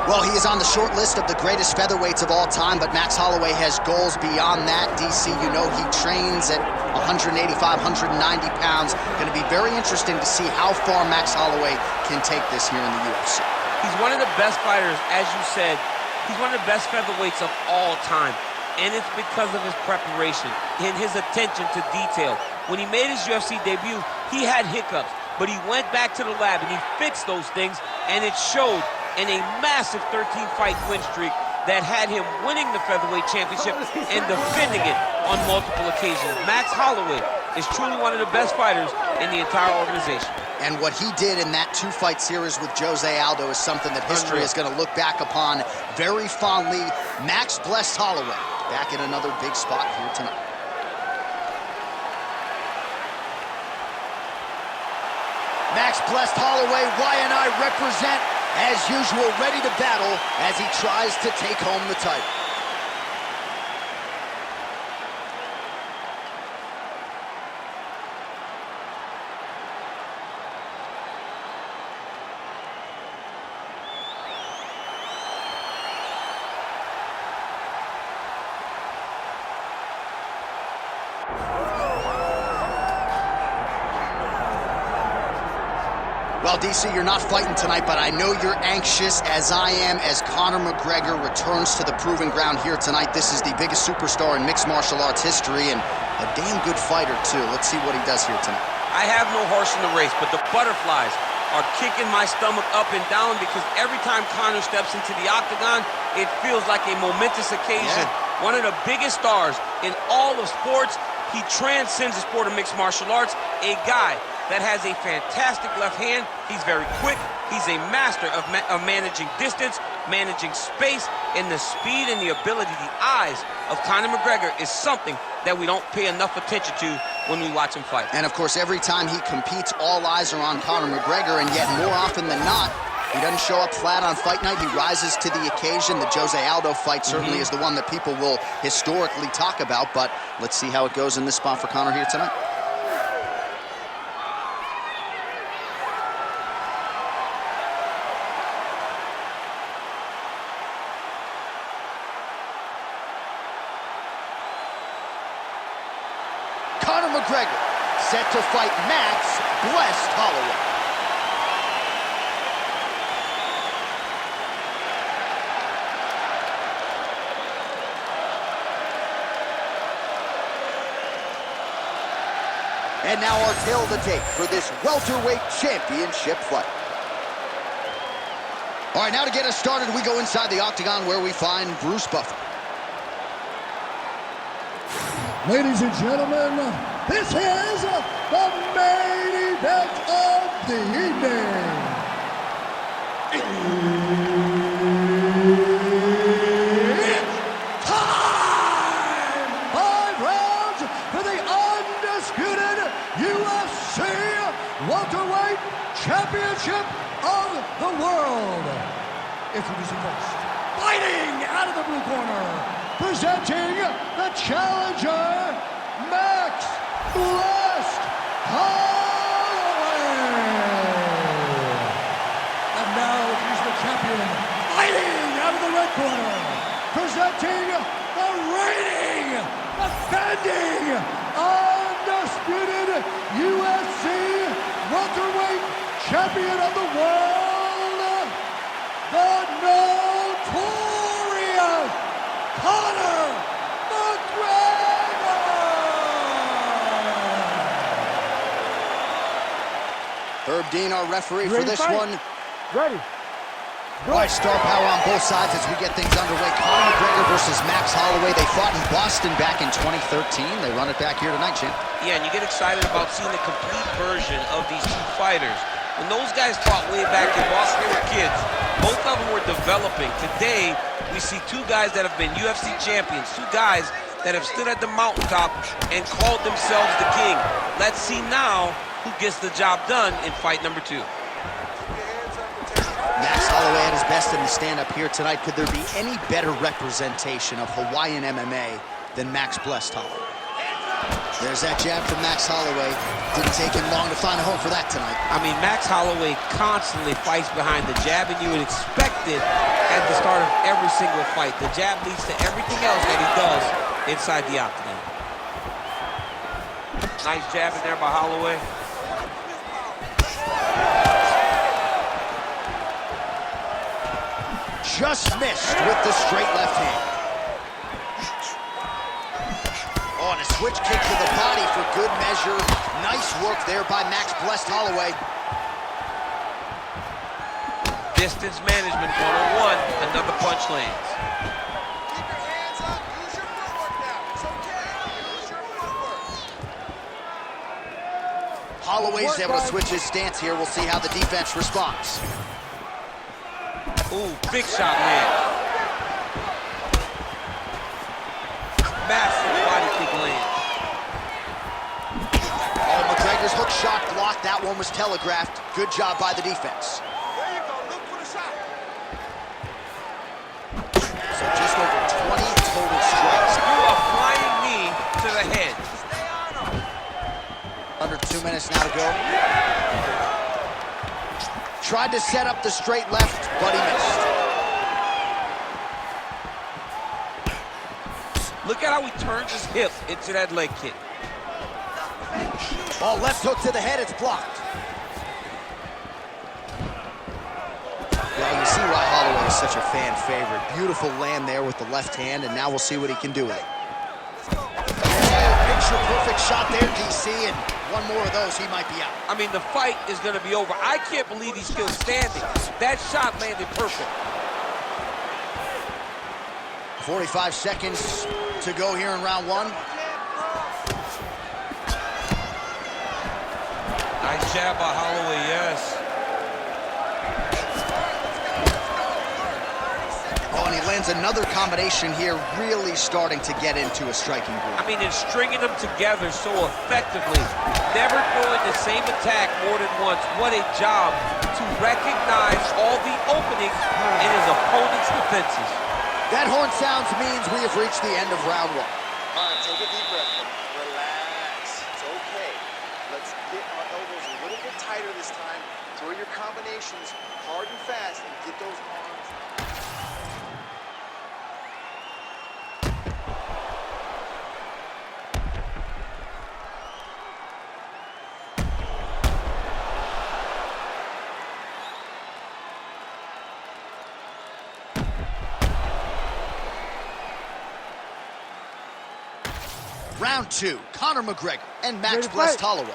Well, he is on the short list of the greatest featherweights of all time, but Max Holloway has goals beyond that. DC, you know he trains at 185, 190 pounds. Going to be very interesting to see how far Max Holloway can take this here in the UFC. He's one of the best fighters, as you said. He's one of the best featherweights of all time. And it's because of his preparation and his attention to detail. When he made his UFC debut, he had hiccups, but he went back to the lab and he fixed those things, and it showed in a massive 13-fight win streak that had him winning the featherweight championship and defending it on multiple occasions. Max Holloway is truly one of the best fighters in the entire organization. And what he did in that two-fight series with Jose Aldo is something that history is going to look back upon very fondly. Max blessed Holloway back in another big spot here tonight. Max blessed Holloway. Y&I represent, as usual, ready to battle as he tries to take home the title. Well, DC, you're not fighting tonight, but I know you're anxious, as I am, as Conor McGregor returns to the proving ground here tonight. This is the biggest superstar in mixed martial arts history, and a damn good fighter, too. Let's see what he does here tonight. I have no horse in the race, but the butterflies are kicking my stomach up and down because every time Conor steps into the octagon, it feels like a momentous occasion. Yeah. One of the biggest stars in all of sports. He transcends the sport of mixed martial arts. A guy that has a fantastic left hand. He's very quick. He's a master of managing distance, managing space, and the speed and the ability, the eyes of Conor McGregor is something that we don't pay enough attention to when we watch him fight. And of course, every time he competes, all eyes are on Conor McGregor, and yet more often than not, he doesn't show up flat on fight night. He rises to the occasion. The Jose Aldo fight certainly is the one that people will historically talk about, but let's see how it goes in this spot for Conor here tonight. Conor McGregor set to fight Max blessed Holloway. And now our tale of the tape for this welterweight championship fight. All right, now to get us started, we go inside the octagon where we find Bruce Buffer. Ladies and gentlemen, this is the main event of the evening. It's time! 5 rounds for the undisputed UFC welterweight championship of the world. Introducing first, fighting out of the blue corner, presenting the challenger, Max blessed Holloway. And now he's the champion, fighting out of the red corner, presenting the reigning, defending, undisputed UFC welterweight champion of the world, the notorious Conor McGregor! Herb Dean, our referee for this one. Ready. All right, star power on both sides as we get things underway. Conor McGregor versus Max Holloway. They fought in Boston back in 2013. They run it back here tonight, champ. Yeah, and you get excited about seeing the complete version of these two fighters. When those guys fought way back in Boston, they were kids. Both of them were developing. Today, we see two guys that have been UFC champions, two guys that have stood at the mountaintop and called themselves the king. Let's see now who gets the job done in fight number 2. Max Holloway at his best in the stand-up here tonight. Could there be any better representation of Hawaiian MMA than Max blessed Holloway? There's that jab from Max Holloway. Didn't take him long to find a home for that tonight. I mean, Max Holloway constantly fights behind the jab, and you would expect it at the start of every single fight. The jab leads to everything else that he does inside the octagon. Nice jab in there by Holloway. Just missed with the straight left hand. Oh, and a switch kick to the body for good measure. Nice work there by Max Blessed Holloway. Distance management 101. Another punch lands. Keep your hands up. Use your footwork now. It's okay. Use your footwork. Holloway's able to switch his stance here. We'll see how the defense responds. Ooh, big shot land. Massive body kick land. Oh, McGregor's hook shot blocked. That one was telegraphed. Good job by the defense. There you go. Look for the shot. So just over 20 total strikes. Threw a flying knee to the head. Stay on him. Under 2 minutes now to go. Tried to set up the straight left, but he missed. Look at how he turns his hip into that leg kick. Oh, left hook to the head, it's blocked. Yeah, you see why Holloway is such a fan favorite. Beautiful land there with the left hand, and now we'll see what he can do with it. Picture perfect shot there, DC, and one more of those, he might be out. I mean, the fight is going to be over. I can't believe he's still standing. That shot landed perfect. 45 seconds to go here in round one. Nice jab by Holloway, yes. Oh, and he lands another combination here, really starting to get into a striking groove. I mean, and stringing them together so effectively. Never throwing the same attack more than once. What a job to recognize all the openings in his opponent's defenses. That horn sounds means we have reached the end of round one. All right, take a deep breath. Relax. It's okay. Let's get our elbows a little bit tighter this time. Throw your combinations hard and fast and get those arms. Round two, Conor McGregor and Max Blessed Holloway.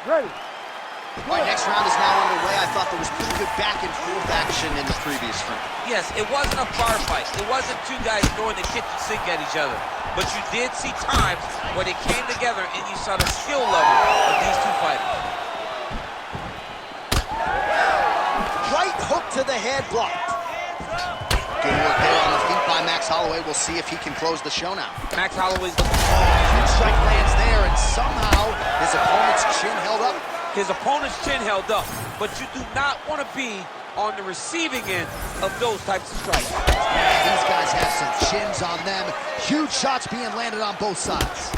Ready. All right, next round is now underway. I thought there was pretty good back and forth action in the previous round. Yes, it wasn't a bar fight. It wasn't two guys throwing the kitchen sink at each other. But you did see times where they came together and you saw the skill level of these two fighters. Right hook to the head, blocked. Good work there on the feet by Max Holloway. We'll see if he can close the show now. Max Holloway's Huge strike lands there, and somehow his opponent's chin held up. his opponent's chin held up, but you do not want to be on the receiving end of those types of strikes. Yeah, these guys have some chins on them. Huge shots being landed on both sides.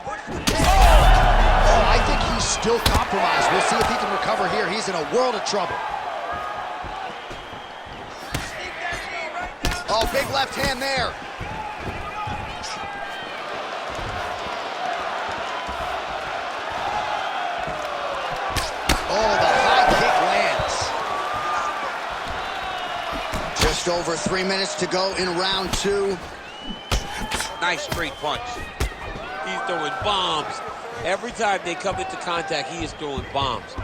Oh, I think he's still compromised. We'll see if he can recover here. He's in a world of trouble. Oh, big left hand there. Oh, the high kick lands. Just over 3 minutes to go in round two. Nice straight punch. He's throwing bombs. Every time they come into contact, he is throwing bombs.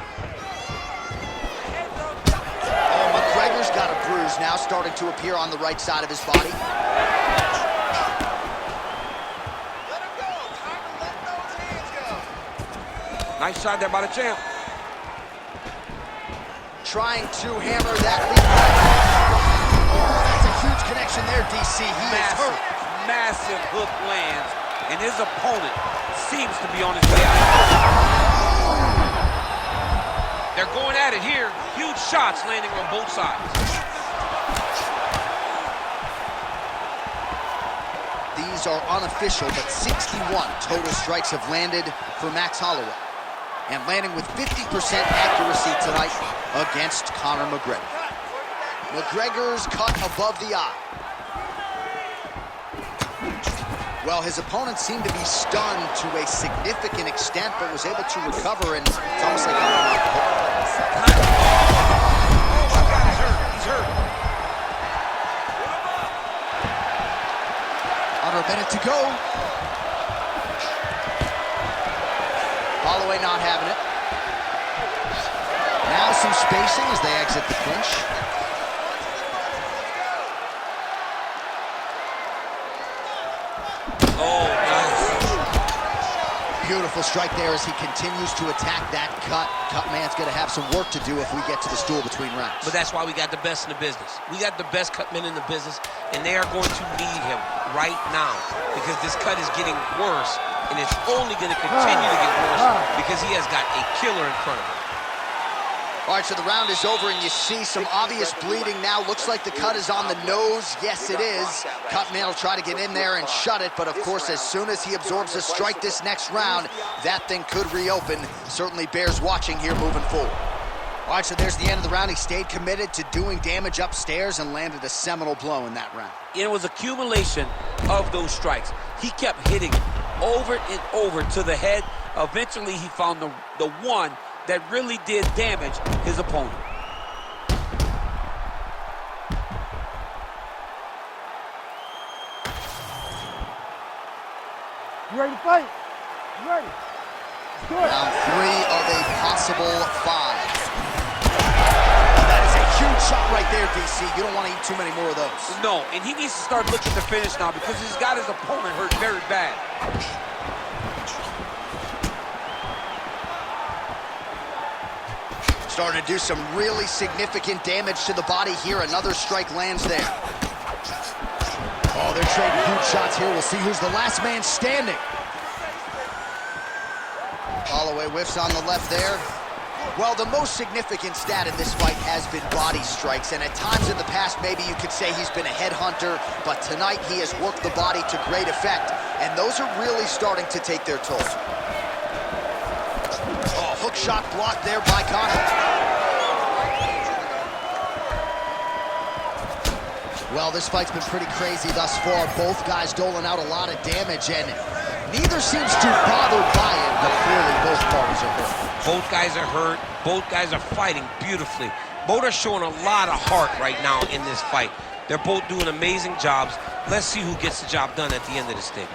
Oh, McGregor's got a bruise now starting to appear on the right side of his body. Let him go. Time to let those hands go. Nice shot there by the champ. Trying to hammer that lead. Oh, that's a huge connection there, DC. He is hurt. Massive hook lands, and his opponent seems to be on his way out. They're going at it here. Huge shots landing on both sides. These are unofficial, but 61 total strikes have landed for Max Holloway. and landing with 50% accuracy tonight against Conor McGregor. McGregor's cut above the eye. Well, his opponent seemed to be stunned to a significant extent, but was able to recover, and it's almost like He's hurt. Under a minute to go. Holloway not having it. Now some spacing as they exit the clinch. Oh, nice. Beautiful strike there as he continues to attack that cut. Cut man's going to have some work to do if we get to the stool between rounds. But that's why we got the best in the business. We got the best cut men in the business, and they are going to need him right now because this cut is getting worse, and it's only going to continue to get worse because he has got a killer in front of him. All right, so the round is over, and you see some obvious bleeding now. Looks like the cut is on the nose. Yes, it is. Cutman will try to get in there and shut it, but of course, as soon as he absorbs a strike this next round, that thing could reopen. Certainly bears watching here moving forward. All right, so there's the end of the round. He stayed committed to doing damage upstairs and landed a seminal blow in that round. It was accumulation of those strikes. He kept hitting over and over to the head. Eventually, he found the one that really did damage his opponent. You ready to fight? You ready? Let's do it. Round 3 of a possible 5. That is a huge shot right there, DC. You don't want to eat too many more of those. No, and he needs to start looking to finish now because he's got his opponent hurt very bad. Starting to do some really significant damage to the body here. Another strike lands there. Oh, they're trading huge shots here. We'll see who's the last man standing. Holloway whiffs on the left there. Well, the most significant stat in this fight has been body strikes, and at times in the past, maybe you could say he's been a headhunter, but tonight he has worked the body to great effect, and those are really starting to take their toll. Oh, hook shot blocked there by Conor. Well, this fight's been pretty crazy thus far. Both guys doling out a lot of damage, and neither seems too bothered by it, but clearly both parties are hurt. Both guys are hurt. Both guys are fighting beautifully. Both are showing a lot of heart right now in this fight. They're both doing amazing jobs. Let's see who gets the job done at the end of this thing.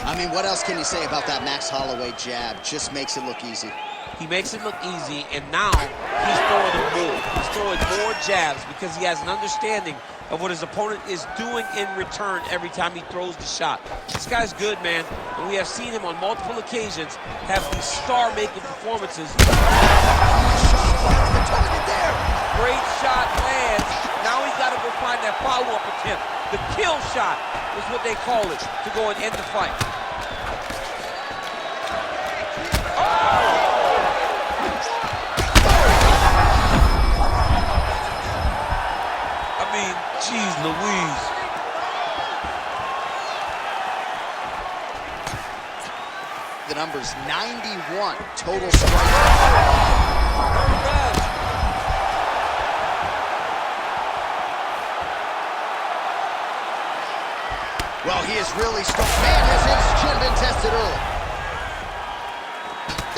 I mean, what else can you say about that Max Holloway jab? Just makes it look easy. He makes it look easy, and now he's throwing them more. He's throwing more jabs because he has an understanding of what his opponent is doing in return every time he throws the shot. This guy's good, man, and we have seen him on multiple occasions have these star-making performances. Great shot lands. Now he's got to go find that follow-up attempt. The kill shot is what they call it to go and end the fight. Jeez Louise. The number's 91 total strikes. Well, he is really strong. Man, has his chin been tested early.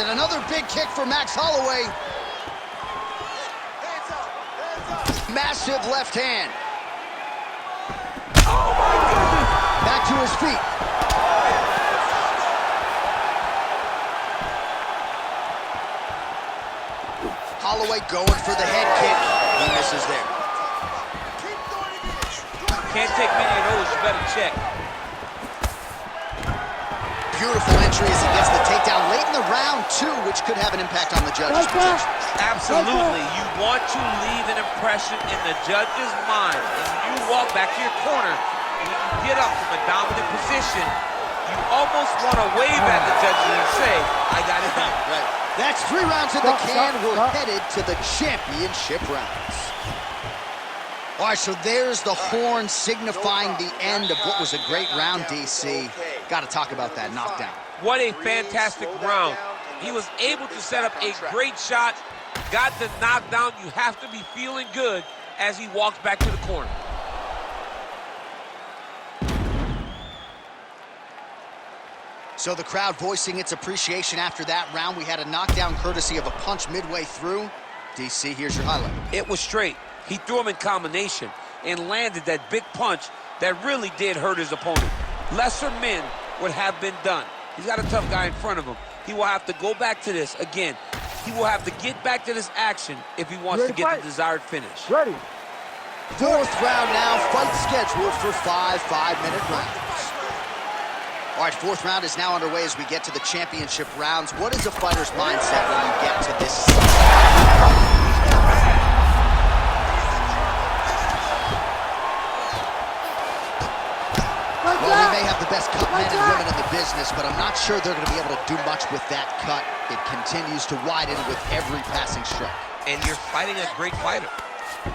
And another big kick for Max Holloway. Massive left hand. Oh my goodness! Back to his feet. Holloway going for the head kick. He misses there. Can't take many of those, you better check. Beautiful entry as he gets the takedown late in the round, too, which could have an impact on the judges. Absolutely. You want to leave an impression in the judge's mind. And you walk back to your corner, when you get up from a dominant position, you almost want to wave at the judges and say, I got it out. Right. That's 3 rounds in the can. We're headed to the championship rounds. All right, so there's the horn signifying the end of what was a great round, DC. Got to talk about that knockdown. What a fantastic round. He was able to set up a great shot, got the knockdown. You have to be feeling good as he walks back to the corner. So the crowd voicing its appreciation after that round. We had a knockdown courtesy of a punch midway through. DC, here's your highlight. It was straight. He threw him in combination and landed that big punch that really did hurt his opponent. Lesser men would have been done. He's got a tough guy in front of him. He will have to go back to this again. He will have to get back to this action if he wants to get the desired finish. Ready. Fourth round now. Fight scheduled for 5 5-minute rounds. All right, fourth round is now underway as we get to the championship rounds. What is a fighter's mindset when you get to this? Well, we may have the best cut men and women in the business, but I'm not sure they're going to be able to do much with that cut. It continues to widen with every passing strike. And you're fighting a great fighter.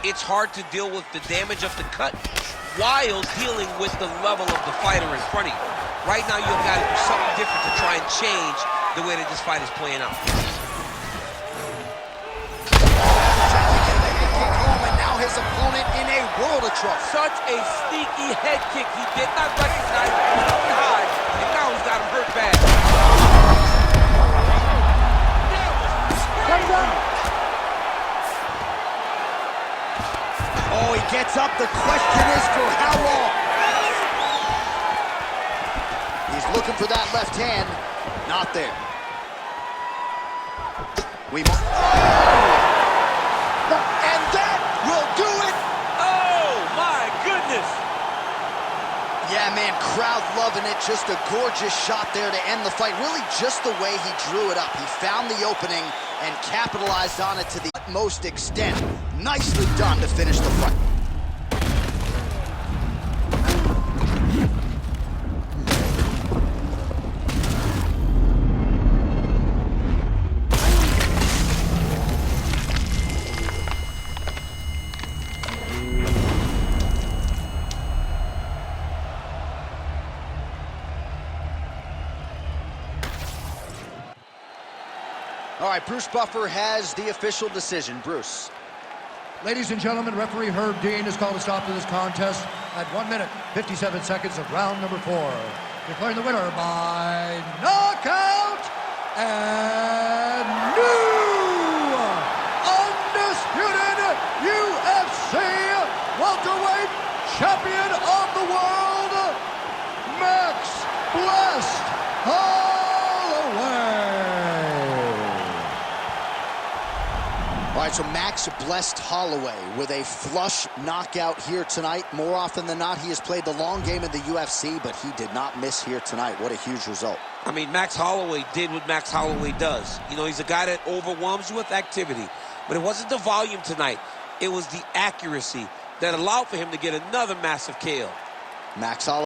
It's hard to deal with the damage of the cut while dealing with the level of the fighter in front of you. Right now, you've got to do something different to try and change the way that this fight is playing out. And now his opponent in a world of trouble. Such a sneaky head kick. He did not recognize it. He was high, and now he's got him hurt bad. Oh, he gets up. The question is for how long? He's looking for that left hand. Not there. And that will do it. Oh, my goodness. Yeah, man, crowd loving it. Just a gorgeous shot there to end the fight. Really just the way he drew it up. He found the opening and capitalized on it to the utmost extent. Nicely done to finish the fight. All right, Bruce Buffer has the official decision. Bruce. Ladies and gentlemen, referee Herb Dean has called a stop to this contest at 1 minute, 57 seconds of round number 4. Declaring the winner by knockout and new undisputed UFC welterweight champion of the world, Max Blessed Holloway. All right, so Max Blessed Holloway with a flush knockout here tonight. More often than not, he has played the long game in the UFC, but he did not miss here tonight. What a huge result. I mean, Max Holloway did what Max Holloway does. You know, he's a guy that overwhelms you with activity. But it wasn't the volume tonight. It was the accuracy that allowed for him to get another massive KO. Max Holloway.